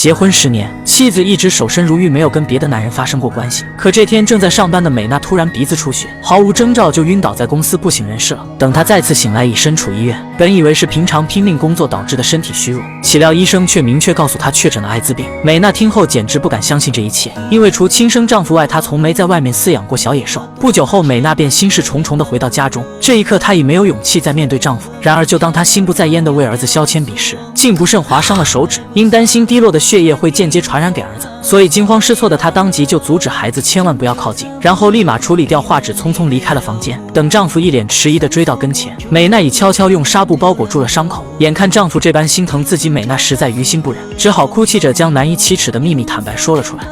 结婚10年，妻子一直守身如玉，没有跟别的男人发生过关系。可这天正在上班的美娜突然鼻子出血，毫无征兆就晕倒在公司不省人事了。等她再次醒来，已身处医院。本以为是平常拼命工作导致的身体虚弱，岂料医生却明确告诉她确诊了艾滋病。美娜听后简直不敢相信这一切，因为除亲生丈夫外，她从没在外面饲养过小野兽。不久后，美娜便心事重重地回到家中。这一刻，她已没有勇气再面对丈夫。然而，就当她心不在焉地为儿子削铅笔时，竟不慎划伤了手指。因担心滴落的血液会间接传染给儿子，所以惊慌失措的她当即就阻止孩子千万不要靠近，然后立马处理掉画纸，匆匆离开了房间。等丈夫一脸迟疑地追到跟前，美娜已悄悄用纱布包裹住了伤口。眼看丈夫这般心疼自己，美娜实在于心不忍，只好哭泣着将难以启齿的秘密坦白说了出来。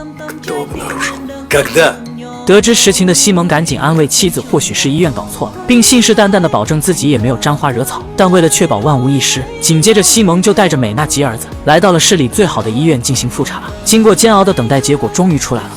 得知实情的西蒙赶紧安慰妻子，或许是医院搞错了，并信誓旦旦地保证自己也没有沾花惹草。但为了确保万无一失，紧接着西蒙就带着美娜及儿子来到了市里最好的医院进行复查。经过煎熬的等待，结果终于出来了。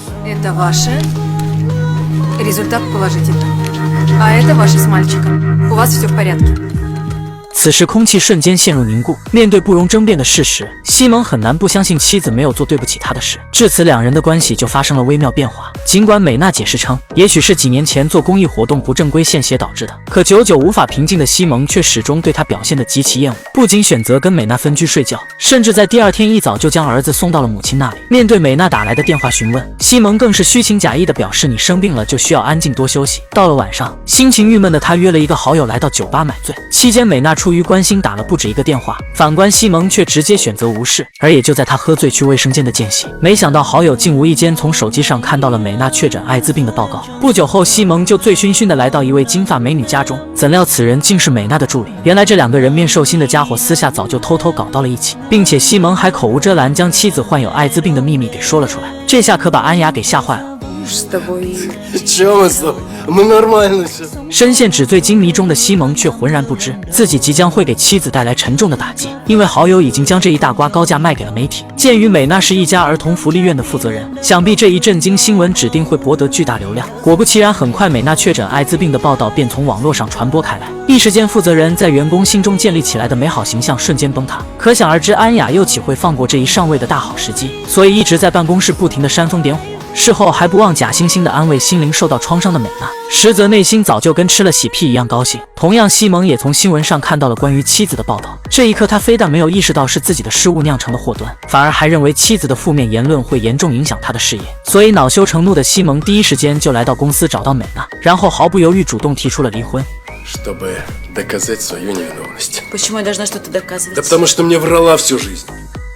此时空气瞬间陷入凝固，面对不容争辩的事实，西蒙很难不相信妻子没有做对不起他的事。至此，两人的关系就发生了微妙变化。尽管美娜解释称，也许是几年前做公益活动不正规献血导致的，可久久无法平静的西蒙却始终对她表现得极其厌恶，不仅选择跟美娜分居睡觉，甚至在第二天一早就将儿子送到了母亲那里。面对美娜打来的电话询问，西蒙更是虚情假意地表示，你生病了就需要安静多休息。到了晚上，心情郁闷的他约了一个好友来到酒吧买醉，期间美娜出于关心打了不止一个电话，反观西蒙却直接选择无视。而也就在他喝醉去卫生间的间隙，没想到好友竟无意间从手机上看到了美娜确诊艾滋病的报告。不久后，西蒙就醉醺醺地来到一位金发美女家中，怎料此人竟是美娜的助理。原来这两个人面兽心的家伙私下早就偷偷搞到了一起，并且西蒙还口无遮拦将妻子患有艾滋病的秘密给说了出来，这下可把安雅给吓坏了。深陷纸醉金迷中的西蒙却浑然不知，自己即将会给妻子带来沉重的打击，因为好友已经将这一大瓜高价卖给了媒体。鉴于美娜是一家儿童福利院的负责人，想必这一震惊新闻指定会博得巨大流量。果不其然，很快美娜确诊艾滋病的报道便从网络上传播开来，一时间负责人在员工心中建立起来的美好形象瞬间崩塌。可想而知，安雅又岂会放过这一上位的大好时机，所以一直在办公室不停地煽风点火。事后还不忘假惺惺地安慰心灵受到创伤的美娜，实则内心早就跟吃了喜屁一样高兴。同样，西蒙也从新闻上看到了关于妻子的报道，这一刻他非但没有意识到是自己的失误酿成了祸端，反而还认为妻子的负面言论会严重影响他的事业。所以恼羞成怒的西蒙第一时间就来到公司找到美娜，然后毫不犹豫主动提出了离婚。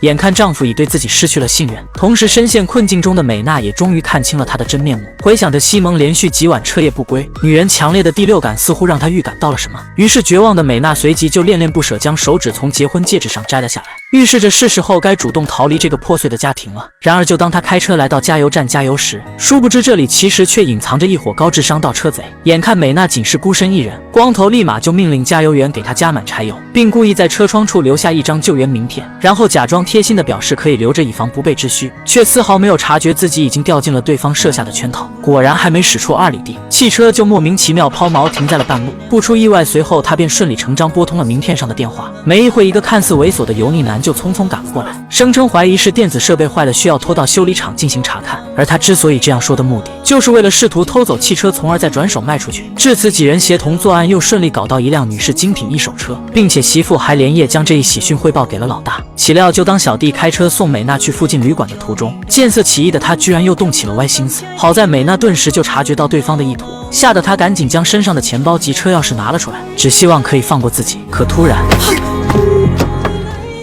眼看丈夫已对自己失去了信任，同时深陷困境中的美娜也终于看清了他的真面目。回想着西蒙连续几晚彻夜不归，女人强烈的第六感似乎让她预感到了什么，于是绝望的美娜随即就恋恋不舍将手指从结婚戒指上摘了下来，预示着是时候该主动逃离这个破碎的家庭了。然而就当她开车来到加油站加油时，殊不知这里其实却隐藏着一伙高智商盗车贼。眼看美娜仅是孤身一人，光头立马就命令加油员给她加满柴油，并故意在车窗处留下一张救援名片，然后假装贴心地表示可以留着以防不备之需，却丝毫没有察觉自己已经掉进了对方设下的圈套。果然还没驶出2里地，汽车就莫名其妙抛锚停在了半路。不出意外，随后他便顺理成章拨通了名片上的电话。没一会，一个看似猥琐的油腻男就匆匆赶了过来，声称怀疑是电子设备坏了，需要拖到修理厂进行查看。而他之所以这样说的目的，就是为了试图偷走汽车，从而再转手卖出去。至此，几人协同作案，又顺利搞到一辆女士精品一手车，并且媳妇还连夜将这一喜讯汇报给了老大。岂料就当小弟开车送美娜去附近旅馆的途中，见色起意的他居然又动起了歪心思。好在美娜顿时就察觉到对方的意图，吓得他赶紧将身上的钱包及车钥匙拿了出来，只希望可以放过自己。可突然，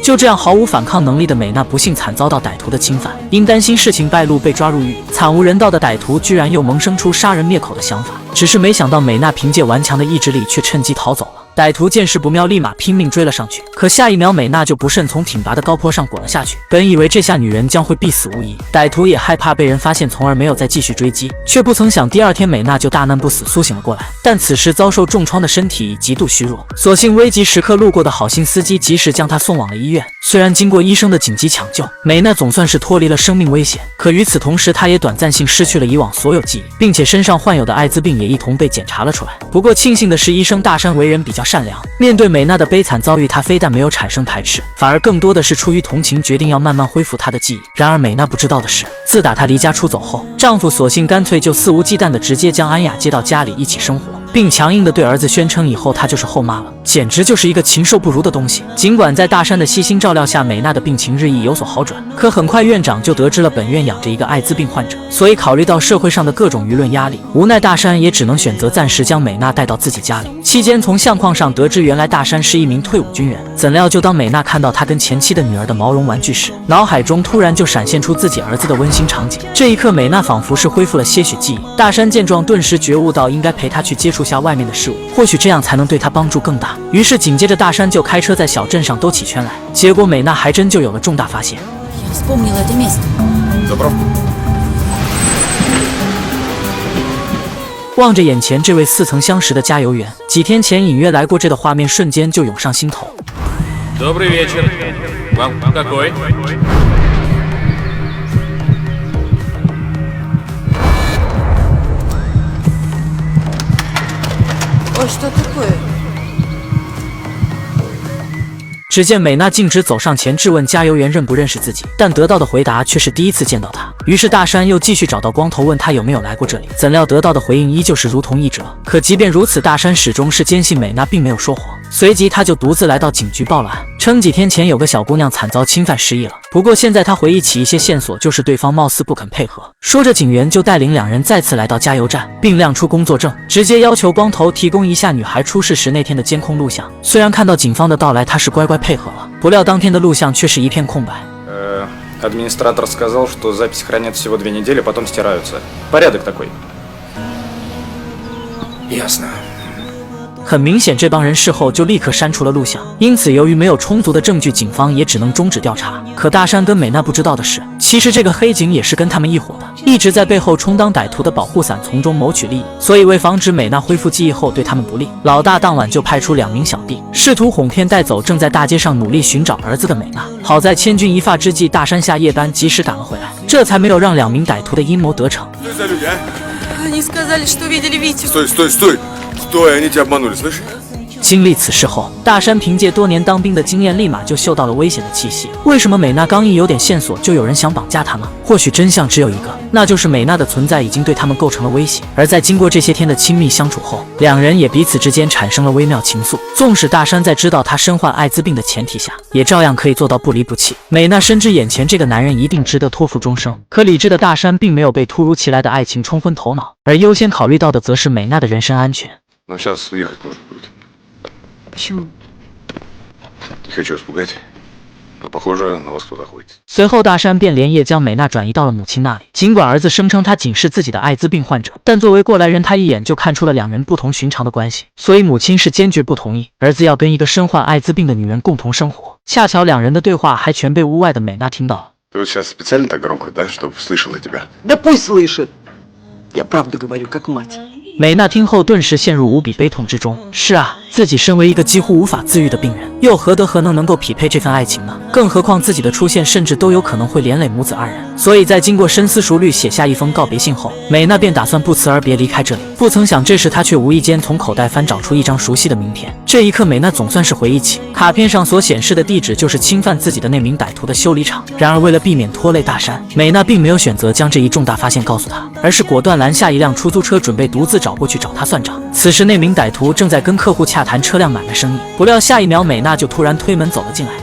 就这样毫无反抗能力的美娜不幸惨遭到歹徒的侵犯，因担心事情败露被抓入狱。惨无人道的歹徒居然又萌生出杀人灭口的想法，只是没想到美娜凭借顽强的意志力却趁机逃走了。歹徒见势不妙，立马拼命追了上去，可下一秒美娜就不慎从挺拔的高坡上滚了下去。本以为这下女人将会必死无疑，歹徒也害怕被人发现，从而没有再继续追击。却不曾想第二天美娜就大难不死苏醒了过来，但此时遭受重创的身体已极度虚弱，所幸危急时刻路过的好心司机及时将她送往了医院。虽然经过医生的紧急抢救，美娜总算是脱离了生命危险，可与此同时她也短暂性失去了以往所有记忆，并且身上患有的艾滋病也一同被检查了出来。不过庆幸的是医生大山为人比较较善良。面对美娜的悲惨遭遇，她非但没有产生排斥，反而更多的是出于同情，决定要慢慢恢复她的记忆。然而美娜不知道的是，自打她离家出走后，丈夫索性干脆就肆无忌惮地直接将安雅接到家里一起生活，并强硬地对儿子宣称以后她就是后妈了，简直就是一个禽兽不如的东西。尽管在大山的悉心照料下，美娜的病情日益有所好转，可很快院长就得知了本院养着一个艾滋病患者，所以考虑到社会上的各种舆论压力，无奈大山也只能选择暂时将美娜带到自己家里。期间从相框上得知，原来大山是一名退伍军人。怎料就当美娜看到他跟前妻的女儿的毛绒玩具时，脑海中突然就闪现出自己儿子的温馨场景。这一刻，美娜仿佛是恢复了些许记忆。大山见状，顿时觉悟到应该陪她去接触下外面的事物，或许这样才能对她帮助更大。于是紧接着大山就开车在小镇上兜起圈来，结果美娜还真就有了重大发现。望着眼前这位似曾相识的加油员，几天前隐约来过这的画面瞬间就涌上心头。Добрый вечер. Вам какой? Ой, что такое? 只见美娜径直走上前质问加油员认不认识自己，但得到的回答却是第一次见到他。于是大山又继续找到光头问他有没有来过这里，怎料得到的回应依旧是如同一辙。可即便如此，大山始终是坚信美娜并没有说谎。随即他就独自来到警局报了案，称几天前有个小姑娘惨遭侵犯失忆了。不过现在他回忆起一些线索，就是对方貌似不肯配合。说着警员就带领两人再次来到加油站，并亮出工作证，直接要求光头提供一下女孩出事时那天的监控录像。虽然看到警方的到来他是乖乖配合了，不料当天的录像却是一片空白。Администратор сказал, что запись хранят всего 2 недели, потом стираются. Порядок такой. Ясно. 很明显，这帮人事后就立刻删除了录像，因此由于没有充足的证据，警方也只能终止调查。可大山跟美娜不知道的是，其实这个黑警也是跟他们一伙的，一直在背后充当歹徒的保护伞，从中谋取利益。所以为防止美娜恢复记忆后对他们不利，老大当晚就派出2名小弟，试图哄骗带走正在大街上努力寻找儿子的美娜。好在千钧一发之际，大山下夜班及时赶了回来，这才没有让2名歹徒的阴谋得逞。Они сказали, что видели Витю. Стой, они тебя обманули, слышишь? 经历此事后，大山凭借多年当兵的经验，立马就嗅到了危险的气息。为什么美娜刚一有点线索，就有人想绑架她呢？或许真相只有一个，那就是美娜的存在已经对他们构成了威胁。而在经过这些天的亲密相处后，两人也彼此之间产生了微妙情愫。纵使大山在知道她身患艾滋病的前提下，也照样可以做到不离不弃。美娜深知眼前这个男人一定值得托付终生，可理智的大山并没有被突如其来的爱情冲昏头脑，而优先考虑到的则是美娜的人身安全。Но сейчас уехать может будет. Почему? Не хочу испугать. Но похоже, на вас кто-то охотится. 随后大山便连夜将美娜转移到了母亲那里。尽管儿子声称他仅是自己的艾滋病患者，但作为过来人，他一眼就看出了两人不同寻常的关系，所以母亲是坚决不同意儿子要跟一个身患艾滋病的女人共同生活。恰巧两人的对话还全被屋外的美娜听到了。 Ты вот сейчас специально так громко, да, чтобы слышала тебя? Да пусть слышит. Я правду говорю, как мать. 美娜听后顿时陷入无比悲痛之中。是啊，自己身为一个几乎无法自愈的病人，又何德何能够匹配这份爱情呢？更何况自己的出现甚至都有可能会连累母子2人。所以在经过深思熟虑写下一封告别信后，美娜便打算不辞而别离开这里。不曾想这时她却无意间从口袋翻找出一张熟悉的名片。这一刻美娜总算是回忆起卡片上所显示的地址就是侵犯自己的那名歹徒的修理厂。然而为了避免拖累大山，美娜并没有选择将这一重大发现告诉他，而是果断拦下一辆出租车，准备独自找过去找他算账。此时那名歹徒正在跟客户洽谈车辆买卖生意，不料下一秒美娜就突然推门走了进来。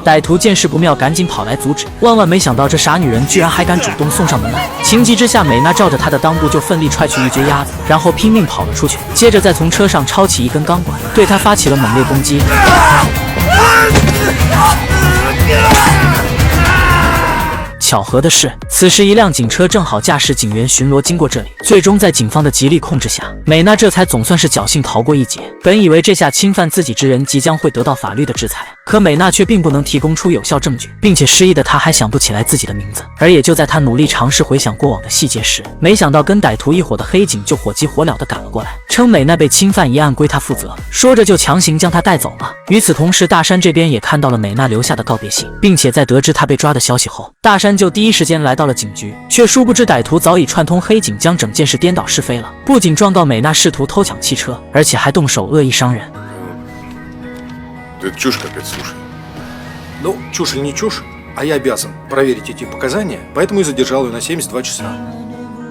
歹徒见势不妙，赶紧跑来阻止，万万没想到这傻女人居然还敢主动送上门来。情急之下，美娜照着她的裆部就奋力踹去一撅鸭子，然后拼命跑了出去，接着再从车上抄起一根钢管，对她发起了猛烈攻击。巧合的是，此时一辆警车正好驾驶警员巡逻经过这里，最终在警方的极力控制下，美娜这才总算是侥幸逃过一劫。本以为这下侵犯自己之人即将会得到法律的制裁，可美娜却并不能提供出有效证据，并且失忆的她还想不起来自己的名字。而也就在她努力尝试回想过往的细节时，没想到跟歹徒一伙的黑警就火急火燎地赶了过来，称美娜被侵犯一案归她负责，说着就强行将她带走了。与此同时，大山这边也看到了美娜留下的告别信，并且在得知她被抓的消息后，大山就第一时间来到了警局，却殊不知歹徒早已串通黑警，将整件事颠倒是非了。不仅状告美娜试图偷抢汽车，而且还动手恶意伤人。Ты это чушь опять слушай. Ну, чушь или не чушь, а я обязан проверить эти показания, поэтому и задержал ее на 72 часа.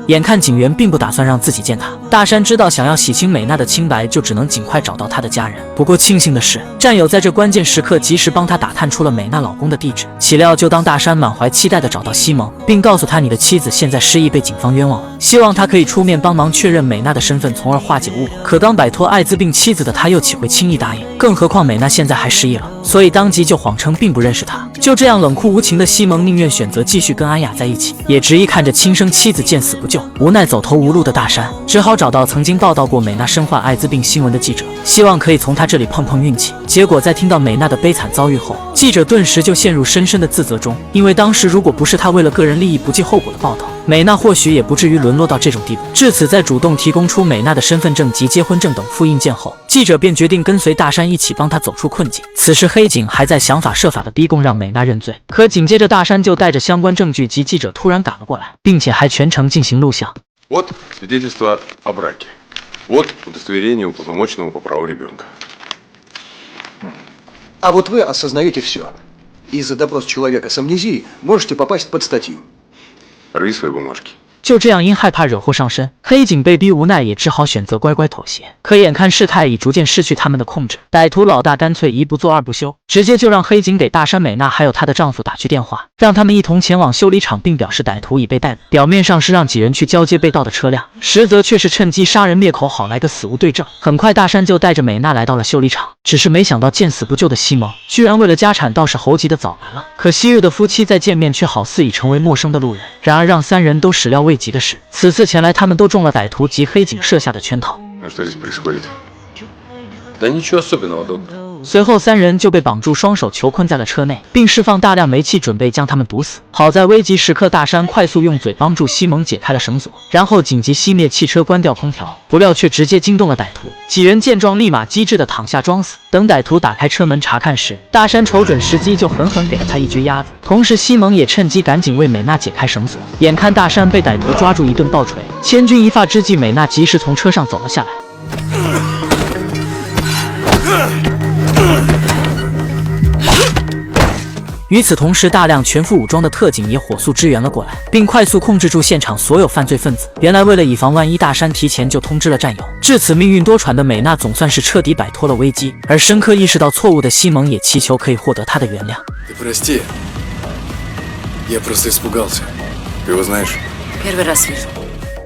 眼看警员并不打算让自己见他，大山知道想要洗清美娜的清白，就只能尽快找到她的家人。不过庆幸的是，战友在这关键时刻及时帮他打探出了美娜老公的地址。岂料就当大山满怀期待地找到西蒙，并告诉他你的妻子现在失忆，被警方冤枉了，希望他可以出面帮忙确认美娜的身份，从而化解误会。可刚摆脱艾滋病妻子的他又岂会轻易答应？更何况美娜现在还失忆了，所以当即就谎称并不认识他。就这样冷酷无情的西蒙宁愿选择继续跟安雅在一起，也执意看着亲生妻子见死不救。无奈走投无路的大山只好找到曾经报道过美娜身患艾滋病新闻的记者，希望可以从他这里碰碰运气。结果在听到美娜的悲惨遭遇后，记者顿时就陷入深深的自责中，因为当时如果不是他为了个人利益不计后果的报道，美娜或许也不至于沦落到这种地步。至此，在主动提供出美娜的身份证及结婚证等复印件后，记者便决定跟随大山一起帮他走出困境。此时黑警还在想法设法的逼供让美娜认罪，可紧接着大山就带着相关证据及记者突然赶了过来，并且还全程进行录像。Вот свидетельство о браке. Вот удостоверение уполномоченного по праву ребенка. А вот вы осознаете все. И за допрос человека с амнезией можете попасть под статью. Рви свои бумажки. 就这样，因害怕惹祸上身，黑警被逼无奈，也只好选择乖乖妥协。可眼看事态已逐渐失去他们的控制，歹徒老大干脆一不做二不休，直接就让黑警给大山美娜还有她的丈夫打去电话，让他们一同前往修理厂，并表示歹徒已被逮捕。表面上是让几人去交接被盗的车辆，实则却是趁机杀人灭口，好来个死无对证。很快，大山就带着美娜来到了修理厂，只是没想到见死不救的西蒙居然为了家产倒是猴急的早来了。可昔日的夫妻再见面，却好似已成为陌生的路人。然而让三人都始料未及的是，此次前来他们都中了歹徒及黑警设下的圈套。А что здесь происходит? Да ничего особенного, доктор. 随后三人就被绑住，双手囚困在了车内，并释放大量煤气，准备将他们毒死。好在危急时刻，大山快速用嘴帮助西蒙解开了绳索，然后紧急熄灭汽车，关掉空调，不料却直接惊动了歹徒。几人见状，立马机智的躺下装死。等歹徒打开车门查看时，大山瞅准时机就狠狠给了他一撅鸭子。同时西蒙也趁机赶紧为美娜解开绳索。眼看大山被歹徒抓住，一顿暴锤，千钧一发之际，美娜及时从车上走了下来。与此同时，大量全副武装的特警也火速支援了过来，并快速控制住现场所有犯罪分子。原来为了以防万一，大山提前就通知了战友。至此，命运多舛的美娜总算是彻底摆脱了危机，而深刻意识到错误的西蒙也祈求可以获得他的原谅。Ты прости. Я просто испугался. Ты его знаешь? Первый раз вижу.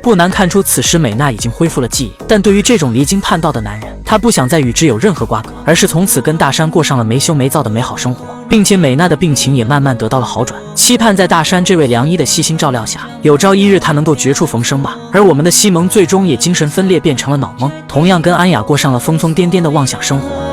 不难看出，此时美娜已经恢复了记忆，但对于这种离经叛道的男人，她不想再与之有任何瓜葛，而是从此跟大山过上了没羞没臊的美好生活，并且美娜的病情也慢慢得到了好转，期盼在大山这位良医的悉心照料下，有朝一日她能够绝处逢生吧。而我们的西蒙最终也精神分裂，变成了脑懵，同样跟安雅过上了疯疯癫癫的妄想生活。